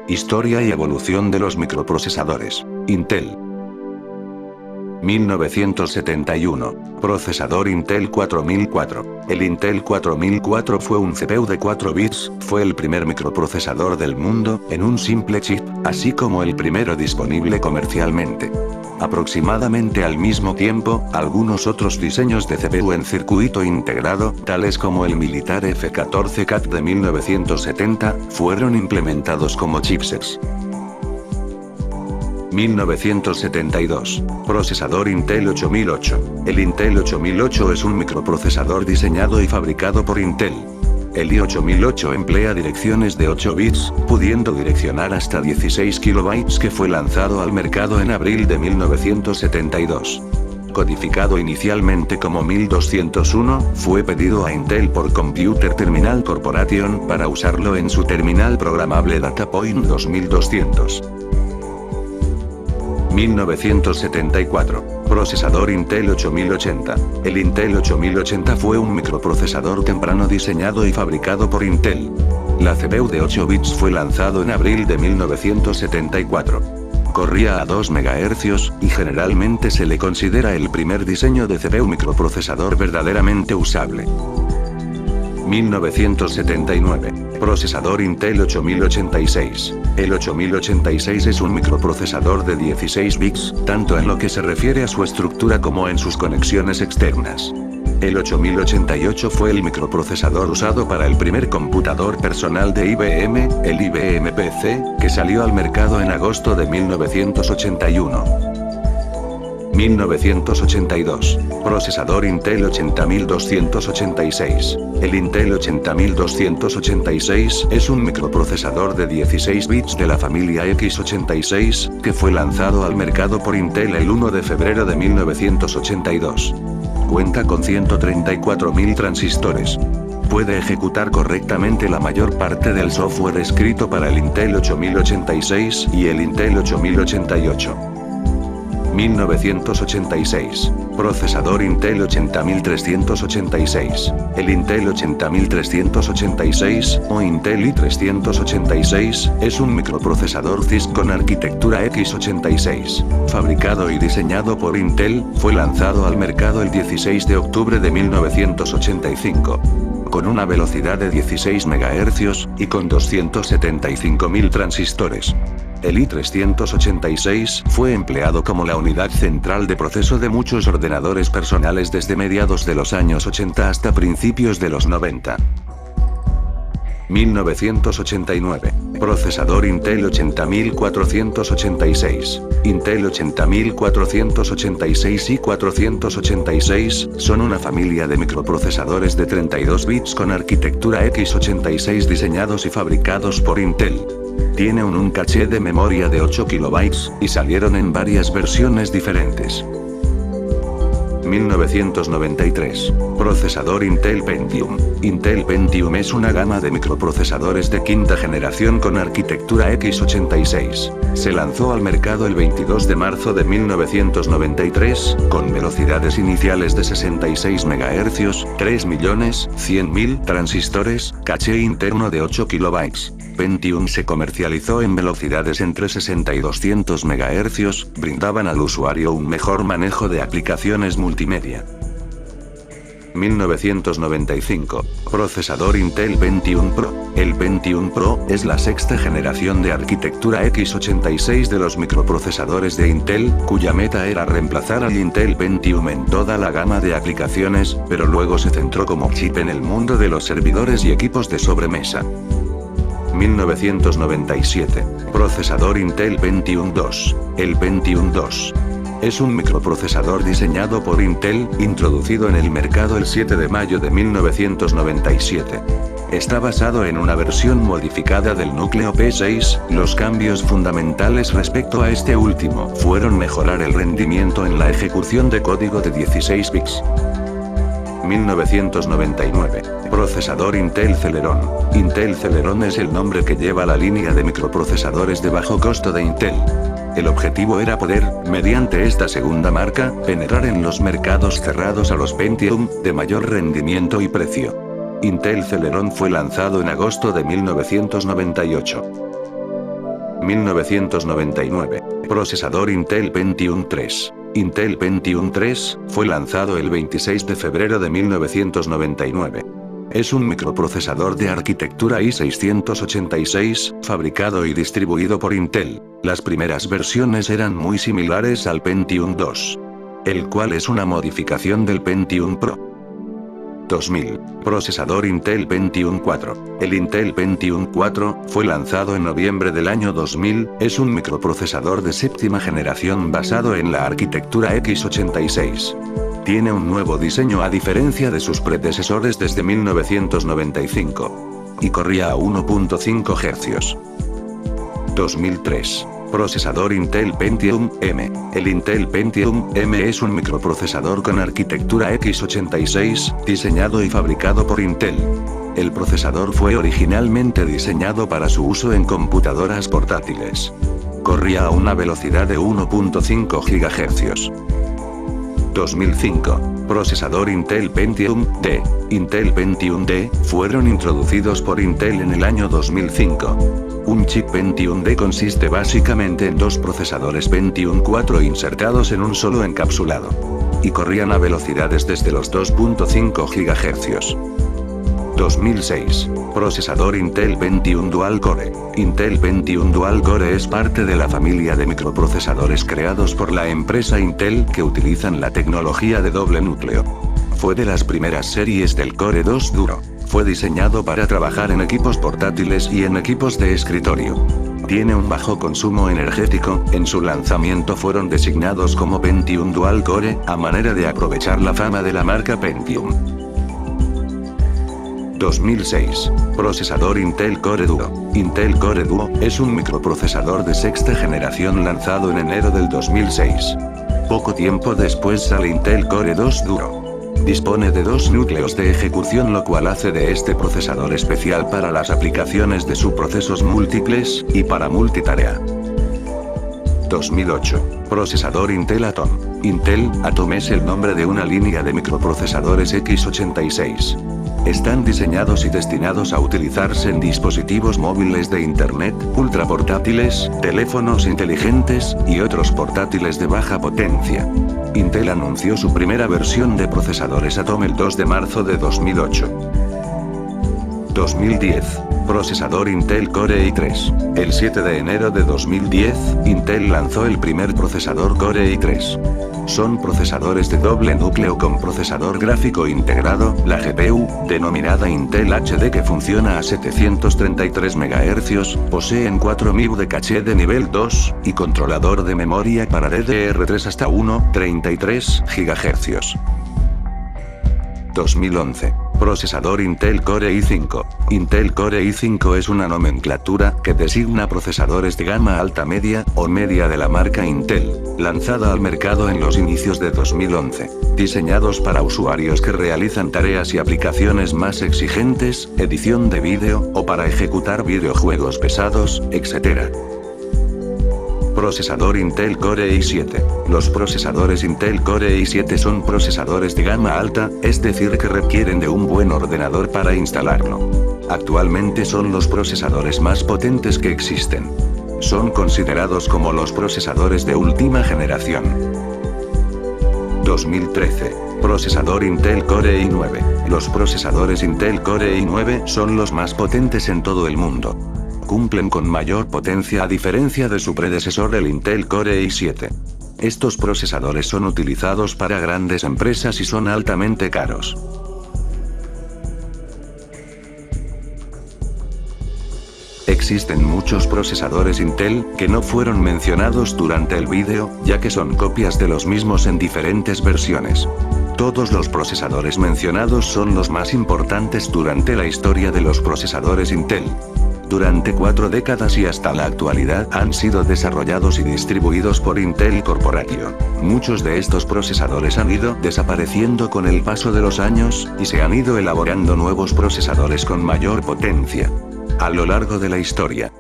Historia y evolución de los microprocesadores. Intel. 1971. Procesador Intel 4004. El Intel 4004 fue un CPU de 4 bits, fue el primer microprocesador del mundo, en un simple chip, así como el primero disponible comercialmente. Aproximadamente al mismo tiempo, algunos otros diseños de CPU en circuito integrado, tales como el militar F-14 CAT de 1970, fueron implementados como chipsets. 1972. Procesador Intel 8008. El Intel 8008 es un microprocesador diseñado y fabricado por Intel. El i8008 emplea direcciones de 8 bits, pudiendo direccionar hasta 16 kilobytes, que fue lanzado al mercado en abril de 1972. Codificado inicialmente como 1201, fue pedido a Intel por Computer Terminal Corporation para usarlo en su terminal programable DataPoint 2200. 1974. Procesador Intel 8080. El Intel 8080 fue un microprocesador temprano diseñado y fabricado por Intel. La CPU de 8 bits fue lanzado en abril de 1974. Corría a 2 MHz, y generalmente se le considera el primer diseño de CPU microprocesador verdaderamente usable. 1979. Procesador Intel 8086. El 8086 es un microprocesador de 16 bits, tanto en lo que se refiere a su estructura como en sus conexiones externas. El 8088 fue el microprocesador usado para el primer computador personal de IBM, el IBM PC, que salió al mercado en agosto de 1981. 1982. Procesador Intel 80286. El Intel 80286 es un microprocesador de 16 bits de la familia x86, que fue lanzado al mercado por Intel el 1 de febrero de 1982. Cuenta con 134.000 transistores. Puede ejecutar correctamente la mayor parte del software escrito para el Intel 8086 y el Intel 8088. 1986. Procesador Intel 80386. El Intel 80386, o Intel i386, es un microprocesador CISC con arquitectura x86. Fabricado y diseñado por Intel, fue lanzado al mercado el 16 de octubre de 1985. Con una velocidad de 16 MHz, y con 275.000 transistores. El i386 fue empleado como la unidad central de proceso de muchos ordenadores personales desde mediados de los años 80 hasta principios de los 90. 1989. Procesador Intel 80486. Intel 80486 y 486 son una familia de microprocesadores de 32 bits con arquitectura x86 diseñados y fabricados por Intel. Tiene un caché de memoria de 8 kilobytes, y salieron en varias versiones diferentes. 1993. Procesador Intel Pentium. Intel Pentium es una gama de microprocesadores de quinta generación con arquitectura x86. Se lanzó al mercado el 22 de marzo de 1993, con velocidades iniciales de 66 MHz, 3.100.000 transistores, caché interno de 8 kilobytes. Pentium se comercializó en velocidades entre 60 y 200 MHz, brindaban al usuario un mejor manejo de aplicaciones multimedia. 1995. Procesador Intel Pentium Pro. El Pentium Pro es la sexta generación de arquitectura x86 de los microprocesadores de Intel, cuya meta era reemplazar al Intel Pentium en toda la gama de aplicaciones, pero luego se centró como chip en el mundo de los servidores y equipos de sobremesa. 1997. Procesador Intel Pentium 2. El Pentium 2 es un microprocesador diseñado por Intel, introducido en el mercado el 7 de mayo de 1997. Está basado en una versión modificada del núcleo P6, los cambios fundamentales respecto a este último fueron mejorar el rendimiento en la ejecución de código de 16 bits. 1999. Procesador Intel Celeron. Intel Celeron es el nombre que lleva la línea de microprocesadores de bajo costo de Intel. El objetivo era poder, mediante esta segunda marca, penetrar en los mercados cerrados a los Pentium, de mayor rendimiento y precio. Intel Celeron fue lanzado en agosto de 1998. 1999. Procesador Intel Pentium 3. Intel Pentium 3 fue lanzado el 26 de febrero de 1999. Es un microprocesador de arquitectura i686, fabricado y distribuido por Intel. Las primeras versiones eran muy similares al Pentium 2, el cual es una modificación del Pentium Pro. 2000. Procesador Intel Pentium 4. El Intel Pentium 4 fue lanzado en noviembre del año 2000, es un microprocesador de séptima generación basado en la arquitectura x86. Tiene un nuevo diseño a diferencia de sus predecesores desde 1995. Y corría a 1.5 Hz. 2003. Procesador Intel Pentium M. El Intel Pentium M es un microprocesador con arquitectura x86, diseñado y fabricado por Intel. El procesador fue originalmente diseñado para su uso en computadoras portátiles. Corría a una velocidad de 1.5 GHz. 2005. Procesador Intel Pentium D. Intel Pentium D fueron introducidos por Intel en el año 2005. Un chip Pentium D consiste básicamente en dos procesadores Pentium 4 insertados en un solo encapsulado. Y corrían a velocidades desde los 2.5 GHz. 2006. Procesador Intel Pentium Dual Core. Intel Pentium Dual Core es parte de la familia de microprocesadores creados por la empresa Intel que utilizan la tecnología de doble núcleo. Fue de las primeras series del Core 2 Duro. Fue diseñado para trabajar en equipos portátiles y en equipos de escritorio. Tiene un bajo consumo energético, en su lanzamiento fueron designados como Pentium Dual Core, a manera de aprovechar la fama de la marca Pentium. 2006. Procesador Intel Core Duo. Intel Core Duo es un microprocesador de sexta generación lanzado en enero del 2006. Poco tiempo después sale Intel Core 2 Duro. Dispone de dos núcleos de ejecución, lo cual hace de este procesador especial para las aplicaciones de subprocesos múltiples, y para multitarea. 2008. Procesador Intel Atom. Intel Atom es el nombre de una línea de microprocesadores x86. Están diseñados y destinados a utilizarse en dispositivos móviles de Internet, ultraportátiles, teléfonos inteligentes, y otros portátiles de baja potencia. Intel anunció su primera versión de procesadores Atom el 2 de marzo de 2008. 2010. Procesador Intel Core i3. El 7 de enero de 2010, Intel lanzó el primer procesador Core i3. Son procesadores de doble núcleo con procesador gráfico integrado, la GPU, denominada Intel HD, que funciona a 733 MHz, poseen 4 MB de caché de nivel 2, y controlador de memoria para DDR3 hasta 1.33 GHz. 2011. Procesador Intel Core i5. Intel Core i5 es una nomenclatura que designa procesadores de gama alta media, o media de la marca Intel, lanzada al mercado en los inicios de 2011. Diseñados para usuarios que realizan tareas y aplicaciones más exigentes, edición de vídeo, o para ejecutar videojuegos pesados, etc. Procesador Intel Core i7. Los procesadores Intel Core i7 son procesadores de gama alta, es decir que requieren de un buen ordenador para instalarlo. Actualmente son los procesadores más potentes que existen. Son considerados como los procesadores de última generación. 2013. Procesador Intel Core i9. Los procesadores Intel Core i9 son los más potentes en todo el mundo. Cumplen con mayor potencia a diferencia de su predecesor el Intel Core i7. Estos procesadores son utilizados para grandes empresas y son altamente caros. Existen muchos procesadores Intel que no fueron mencionados durante el vídeo, ya que son copias de los mismos en diferentes versiones. Todos los procesadores mencionados son los más importantes durante la historia de los procesadores Intel. Durante 4 décadas y hasta la actualidad han sido desarrollados y distribuidos por Intel Corporation. Muchos de estos procesadores han ido desapareciendo con el paso de los años, y se han ido elaborando nuevos procesadores con mayor potencia a lo largo de la historia.